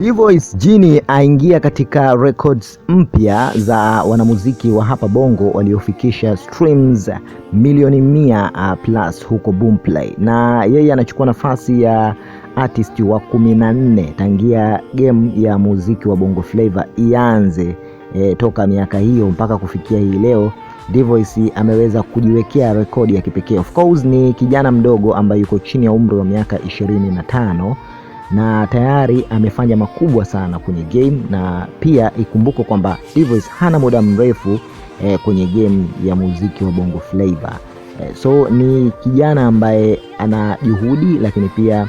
D-Voice Genie aingia katika records mpya za wanamuziki wa hapa Bongo waliofikisha streams milioni 100 plus huko Boomplay, na yeye anachukua nafasi ya artist wa 14 tangia game ya muziki wa Bongo Flava ianze toka miaka hiyo mpaka kufikia hii leo. D-Voice ameweza kujiwekea rekodi ya kipekee. Of course ni kijana mdogo ambaye yuko chini ya umri wa miaka 25 na tayari amefanya makubwa sana kwenye game, na pia ikumbuko kwamba D-Voice hana muda mrefu kwenye game ya muziki wa Bongo Flava. So ni kijana ambaye ana juhudi, lakini pia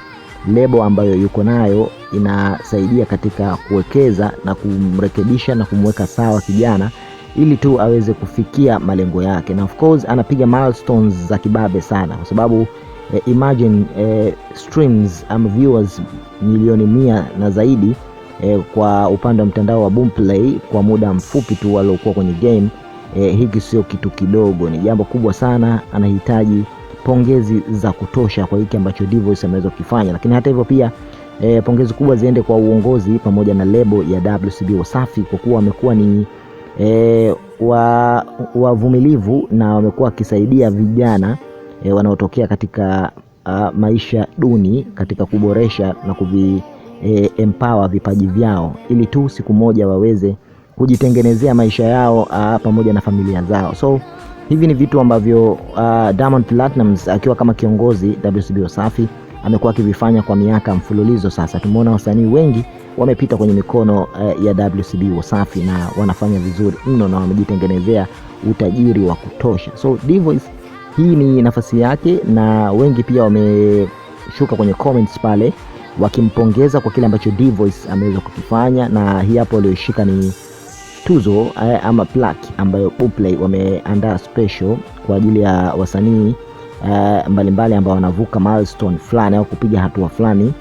lebo ambayo yuko nayo inasaidia katika kuwekeza na kumrekebisha na kumweka sawa kijana ili tu aweze kufikia malengo yake. Na of course anapiga milestones za kibabe sana, kwa sababu imagine streams ama viewers milioni 100 na zaidi kwa upande wa mtandao wa Boomplay kwa muda mfupi tu waliokuwa kwenye game. Hiki sio kitu kidogo, ni jambo kubwa sana. Anahitaji pongezi za kutosha kwa hiki ambacho D-Voice ameweza kufanya, lakini hata hivyo pia pongezi kubwa ziende kwa uongozi pamoja na lebo ya WCB Wasafi, kwa kuwa wamekuwa ni wavumilivu na wamekuwa wakisaidia vijana wanaotokea katika maisha duni katika kuboresha na empower vipaji vyao ili tu siku moja waweze kujitengenezea maisha yao pamoja na familia zao. So hivi ni vitu ambavyo Diamond Platnumz akiwa kama kiongozi WCB Wasafi amekuwa akivifanya kwa miaka mfululizo sasa. Tumeona wasanii wengi wamepita kwenye mikono ya WCB Wasafi na wanafanya vizuri mno na wamejitengenezea utajiri wa kutosha. So D-Voice hii ni nafasi yake, na wengi pia wameshuka kwenye comments pale wakimpongeza kwa kile ambacho D-Voice ameweza kukifanya, na hii hapo aliyoshika ni tuzo ama plaque ambayo Boomplay wameandaa special kwa ajili ya wasanii mbalimbali ambao wanavuka milestone fulani au kupiga hatua fulani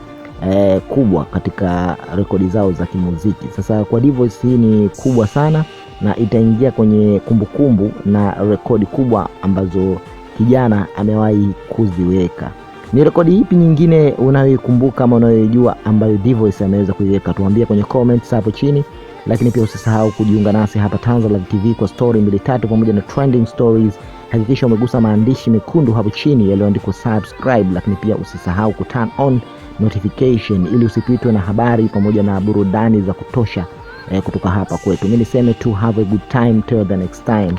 kubwa katika rekodi zao za kimuziki. Sasa kwa D-Voice hii ni kubwa sana na itaingia kwenye kumbukumbu na rekodi kubwa ambazo kijana amewahi kuziweka. Ni rekodi ipi nyingine unayoikumbuka ama unayojua ambayo D-Voice ameweza kuiweka? Tuambie kwenye comments hapo chini, lakini pia usisahau kujiunga nasi hapa Tanzania TV kwa story 2-3 pamoja na trending stories. Hakikisha umegusa maandishi mekundu hapo chini yaliyoandikwa subscribe, lakini pia usisahau ku turn on notification ili usipitwe na habari pamoja na burudani za kutosha kutoka hapa kwetu. Mimi niseme tu have a good time till the next time.